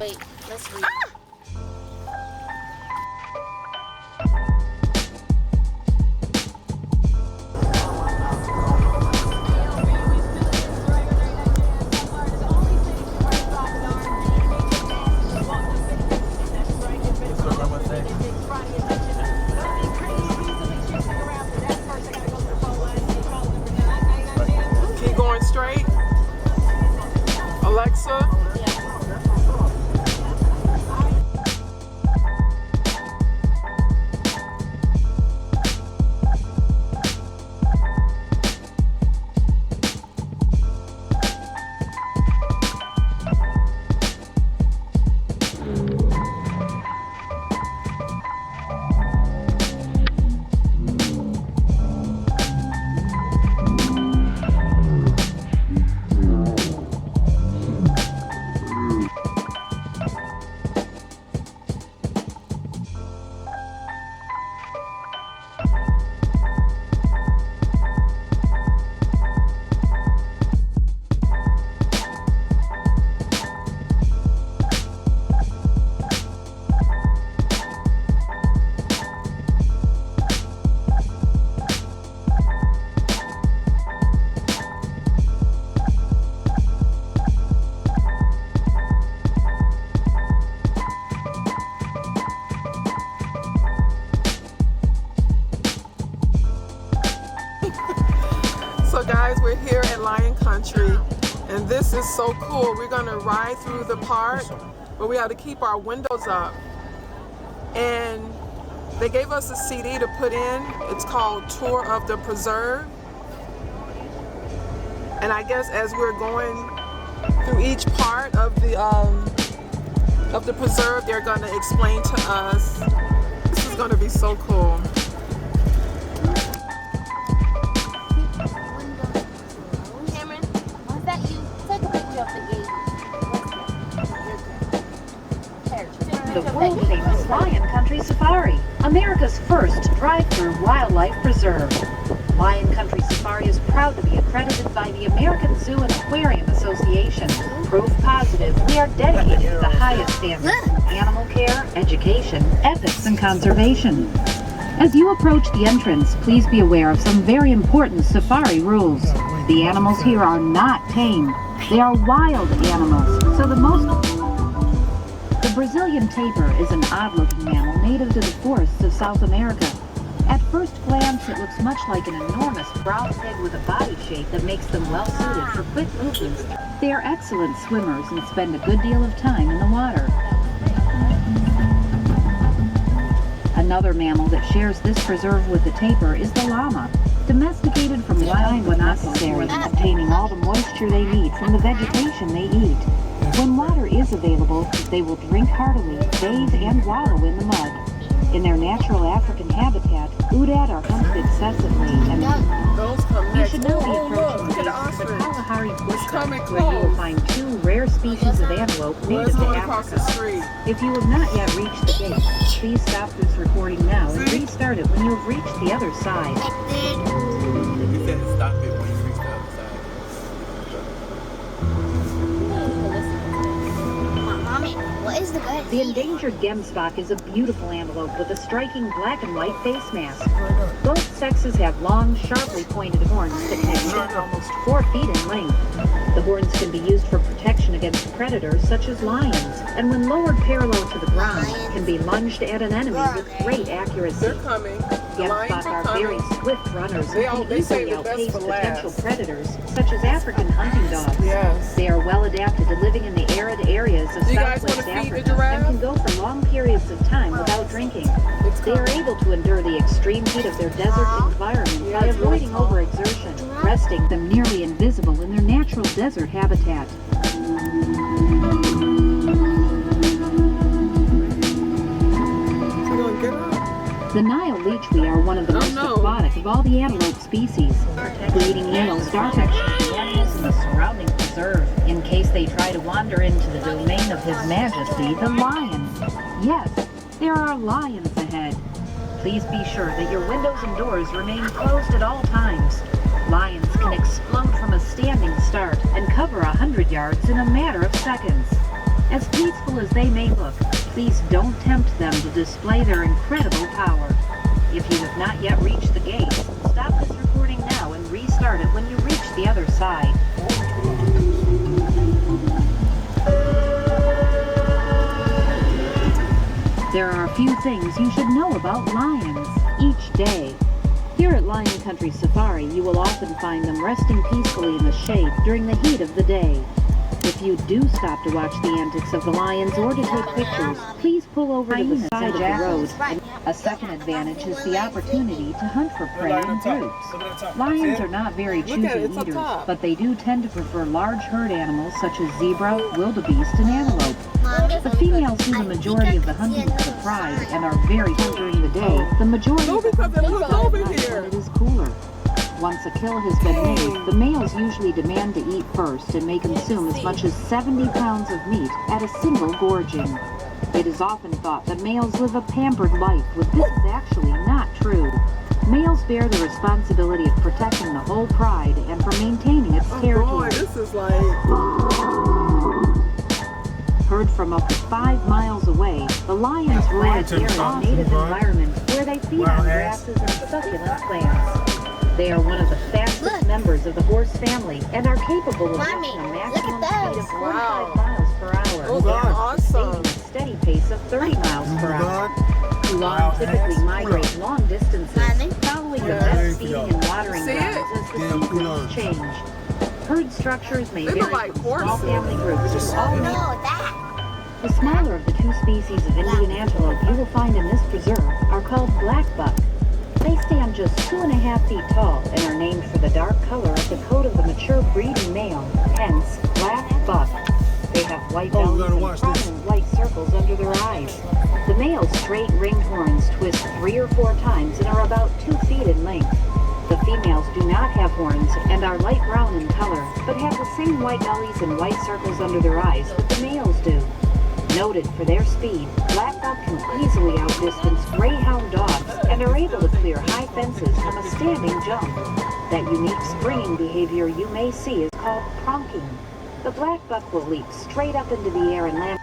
Wait, let's read. Keep going straight. Alexa. So guys, we're here at Lion Country, and this is so cool. We're gonna ride through the park, but we have to keep our windows up. And they gave us a CD to put in. It's called Tour of the Preserve. And I guess as we're going through each part of the preserve, they're gonna explain to us. This is gonna be so cool. The world-famous Lion Country Safari, America's first drive-through wildlife preserve. Lion Country Safari is proud to be accredited by the American Zoo and Aquarium Association. Proof positive, we are dedicated to the highest standards in animal care, education, ethics, and conservation. As you approach the entrance, please be aware of some very important safari rules. The animals here are not tame. They are wild animals, so The Brazilian tapir is an odd-looking mammal native to the forests of South America. At first glance, it looks much like an enormous brown pig with a body shape that makes them well-suited for quick movements. They are excellent swimmers and spend a good deal of time in the water. Another mammal that shares this preserve with the tapir is the llama. Domesticated from wild when necessary, obtaining all the moisture they need from the vegetation they eat. When water is available, they will drink heartily, bathe, and wallow in the mud. In their natural African habitat, udad are hunted excessively, and you should now be approaching the base of the Kalahari bushveld, where you will find two rare species of antelope native to Africa. If you have not yet reached the gate, please stop this recording now and restart it when you have reached the other side. You said stop it when you reach the other side. What is the red? The endangered gemsbok is a beautiful antelope with a striking black and white face mask. Both sexes have long, sharply pointed horns that can extend almost 4 feet in length. The horns can be used for protection against predators such as lions, and when lowered parallel to the ground, can be lunged at an enemy with great accuracy. They're coming. Gemsbok are very swift runners and can They say easily the best outpace for potential last. predators, such as African hunting dogs. Yes. They are well adapted to living in the arid areas of Do you guys Southwest wanna feed the Africa giraffe? and can go for long periods of time without drinking. They are able to endure the extreme heat of their desert environment by avoiding overexertion, resting them nearly invisible in their natural desert habitat. The Nile leechwee are one of the most aquatic of all the antelope species. Breeding males start protecting the animals in the surrounding preserve in case they try to wander into the domain of His Majesty, the lion. Yes, there are lions ahead. Please be sure that your windows and doors remain closed at all times. Lions can explode from a standing start and cover 100 yards in a matter of seconds. As peaceful as they may look, please don't tempt them to display their incredible power. If you have not yet reached the gates, stop this recording now and restart it when you reach the other side. There are a few things you should know about lions each day. Here at Lion Country Safari, you will often find them resting peacefully in the shade during the heat of the day. If you do stop to watch the antics of the lions or to take pictures, please pull over to the side of the road. A second advantage is the opportunity to hunt for prey in groups. Lions are not very choosy eaters, but they do tend to prefer large herd animals such as zebra, wildebeest, and antelope. The females do the majority of the hunting for the pride and are very fun during the day. The majority of the hunting is done at night when it is cooler. Once a kill has been made, the males usually demand to eat first and may consume as much as 70 pounds of meat at a single gorging. It is often thought that males live a pampered life, but this is actually not true. Males bear the responsibility of protecting the whole pride and for maintaining its territory. Boy, this is like... Heard from up to 5 miles away, the lions roar their native environment where they feed on grasses and succulent plants. They are one of the fastest members of the horse family and are capable of reaching a maximum speed of 45 miles per hour. Those are awesome. A steady pace of 30 miles per hour. Long typically migrate long distances, following the best feeding and watering grounds as the seasons change. Herd structures may vary from small family groups to all The smaller of the two species of Indian antelope you will find in this preserve are called black buck. They stand just 2.5 feet tall and are named for the dark color of the coat of the mature breeding male, hence black buck. They have white bellies and prominent white circles under their eyes. The male's straight ringed horns twist 3 or 4 times and are about 2 feet in length. The females do not have horns and are light brown in color, but have the same white bellies and white circles under their eyes that the males do. Noted for their speed, black buck can easily outdistance greyhound dogs and are able to clear high fences from a standing jump. That unique springing behavior you may see is called pronking. The black buck will leap straight up into the air and land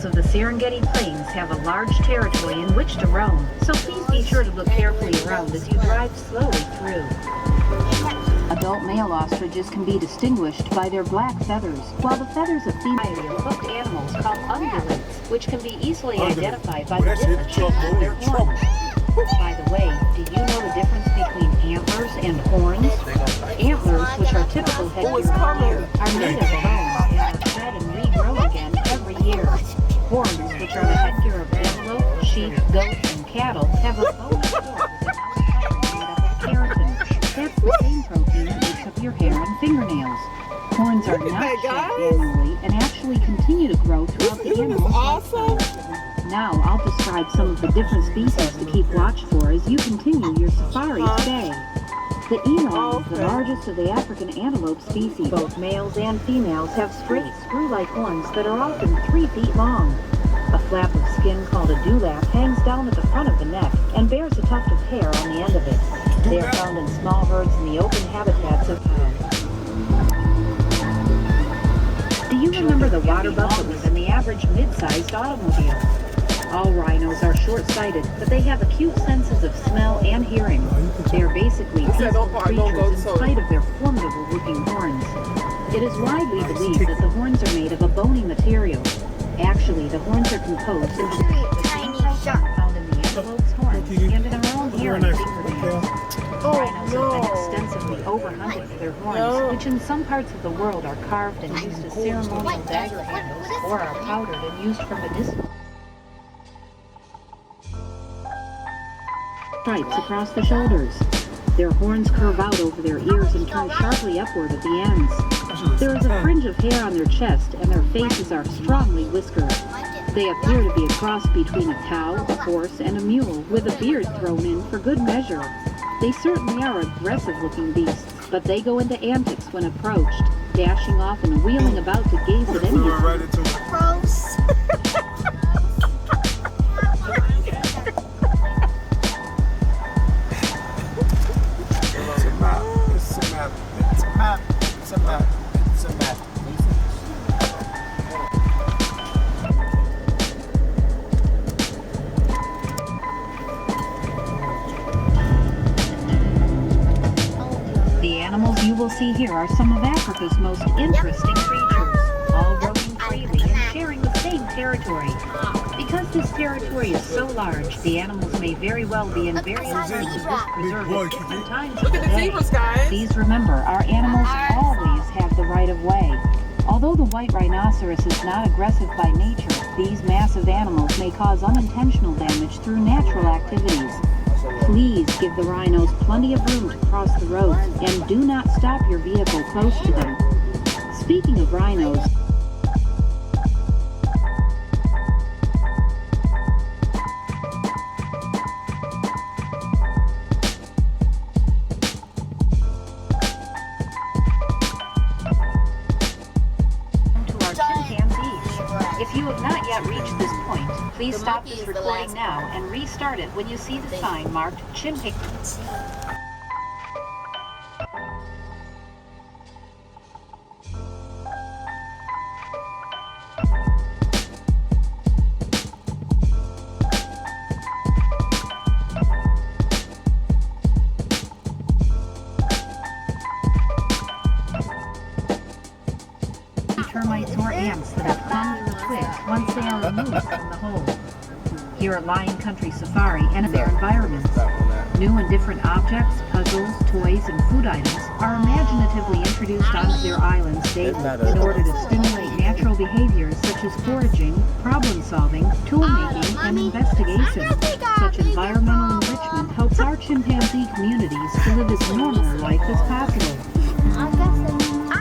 of the Serengeti Plains have a large territory in which to roam, so please be sure to look carefully around as you drive slowly through. Adult male ostriches can be distinguished by their black feathers, while the feathers of female hooked animals called ungulates, which can be easily identified by the different shapes of their horns. By the way, do you know the difference between antlers and horns? Antlers, which are typical headgear of deer, are made of bone and are shed and regrow again every year. Horns, which are the headgear of antelope, sheep, goats, and cattle, have a bony core with an outer made up of keratin. That's the same protein that makes up your hair and fingernails. Horns are not shed annually and actually continue to grow throughout the animal's lifetime. Now I'll describe some of the different species to keep watch for as you continue your safari today. The eland is the largest of the African antelope species. Both males and females have straight, screw-like horns that are often 3 feet long. A flap of skin called a dewlap hangs down at the front of the neck and bears a tuft of hair on the end of it. They are found in small herds in the open habitats of Do you remember the water buffalo and the average mid-sized automobile? All rhinos are short-sighted, but they have acute senses of smell and hearing. They are basically peaceful creatures in spite of their formidable-looking horns. It is widely believed that the horns are made of a bony material. Actually, the horns are composed of the same protein found in the antelope's horns and in our own hair and fingernails. Rhinos have been extensively overhunted for their horns, which in some parts of the world are carved and used as ceremonial dagger handles or are powdered and used for medicinal stripes across the shoulders. Their horns curve out over their ears and turn sharply upward at the ends. There is a fringe of hair on their chest, and their faces are strongly whiskered. They appear to be a cross between a cow, a horse, and a mule, with a beard thrown in for good measure. They certainly are aggressive-looking beasts, but they go into antics when approached, dashing off and wheeling about to gaze at any distance. Gross. see here are some of Africa's most interesting creatures, all roaming freely and sharing the same territory. Because this territory is so large, the animals may very well be in various parts of this preserve at different times of Look the at the day. zebras, guys. Please remember, our animals always have the right of way. Although the white rhinoceros is not aggressive by nature, these massive animals may cause unintentional damage through natural activities. Please give the rhinos plenty of room to cross the roads and do not stop your vehicle close to them. Speaking of rhinos, to our chimpanzees. If you have not yet reached this point, please stop this recording now and restart it when you see the sign marked Chimpanzee. Termites or ants that have clung to the twigs once they are removed from the hole. Here at Lion Country Safari and in their environments, new and different objects, puzzles, toys, and food items are imaginatively introduced onto their islands daily in order to stimulate natural behaviors such as foraging, problem solving, tool making, and investigation. Such environmental enrichment helps our chimpanzee communities to live as normal a life as possible.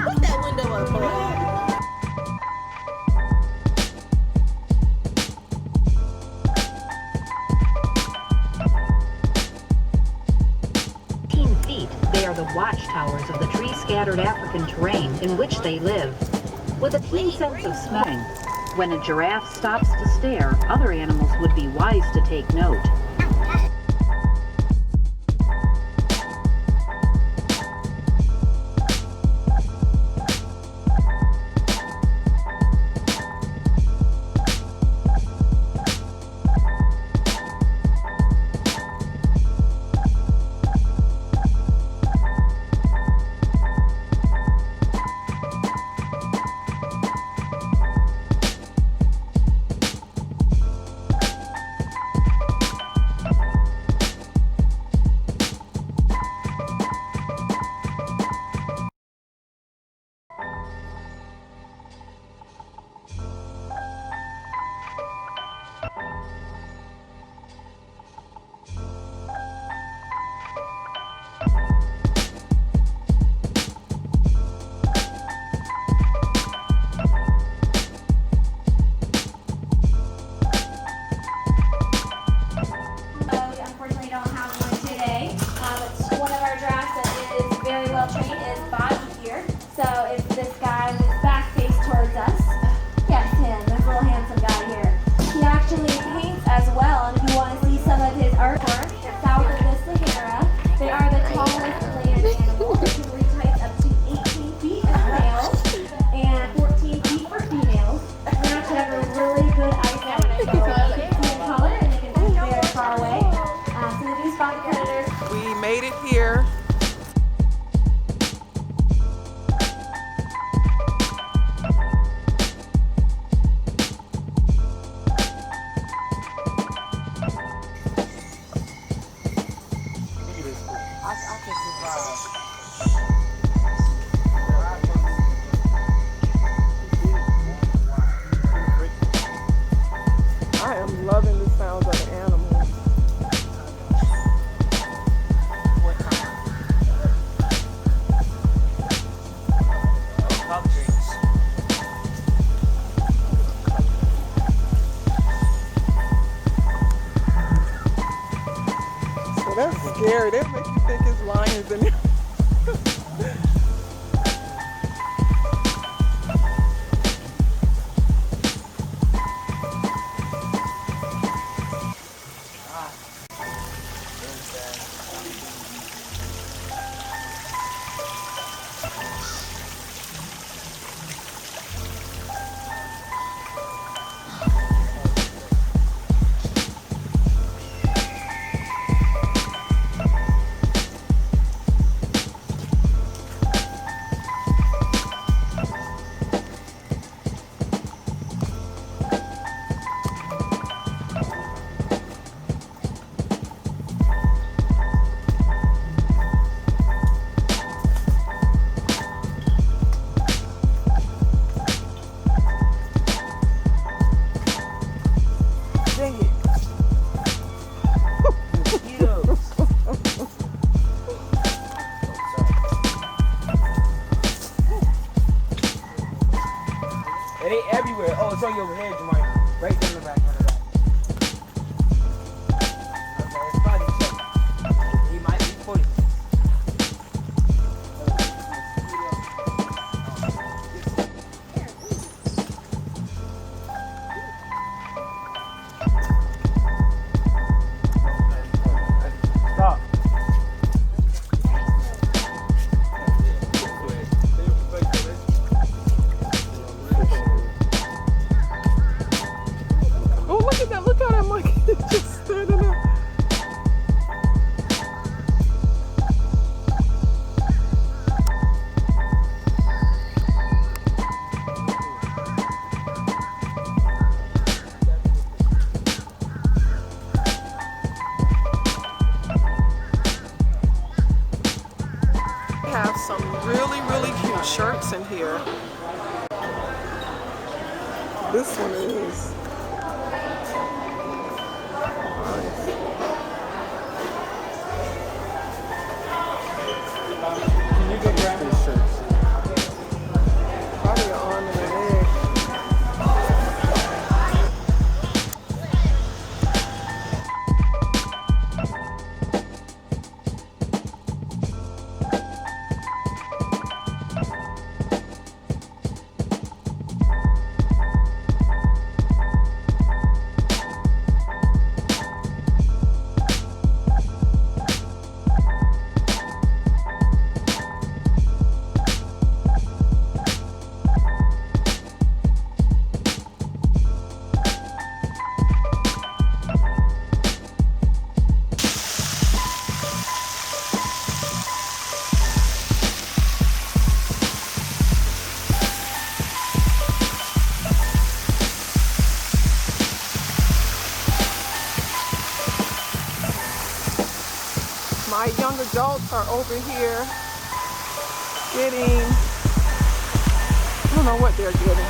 Put that window up, boy. They are the watchtowers of the tree-scattered African terrain in which they live. With a keen sense of smelling, when a giraffe stops to stare, other animals would be wise to take note. Made it here. I am loving the sounds of the animals. That's scary. They make you think it's lions in there. Right in the back, on the back. Okay, it's body check. He might be poisonous. Stop. Oh, look at that. Look how that monkey is just standing up. They have some really, really cute shirts in here. This one is. Can you go grab his shirts? Probably an arm and a leg. My young adults are over here getting, I don't know what they're getting.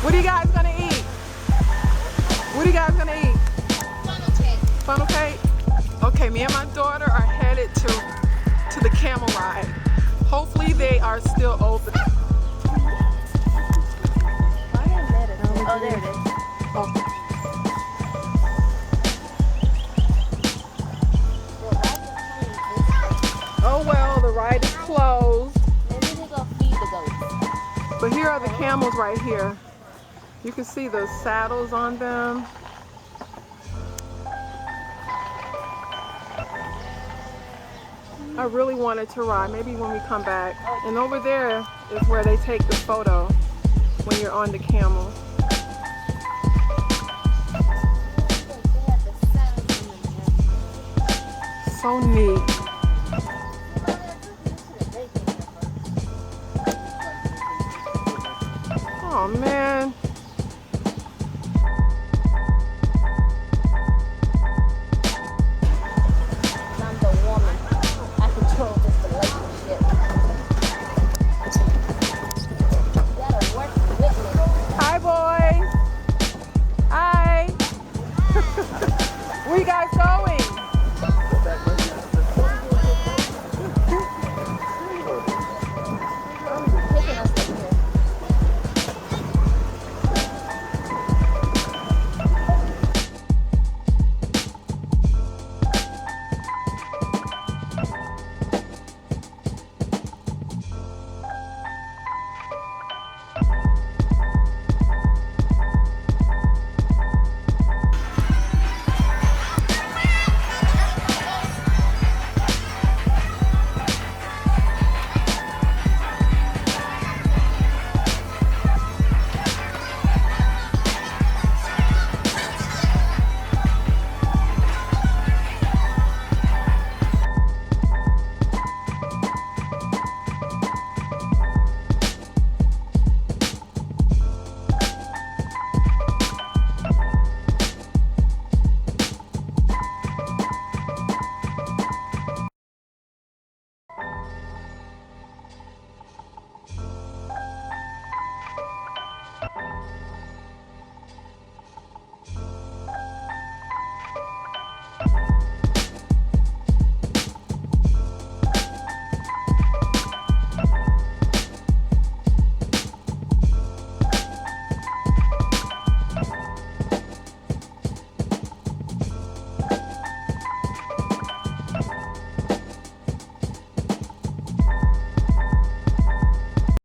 What are you guys gonna eat? What are you guys gonna eat? Funnel cake. Funnel cake? Okay, me and my daughter are headed to the camel ride. Hopefully they are still open. Oh, there it is. Oh. Oh well, the ride is closed. Maybe they go feed the goats. But here are the camels right here. You can see the saddles on them. I really wanted to ride, maybe when we come back. And over there is where they take the photo when you're on the camel. So neat. Oh man.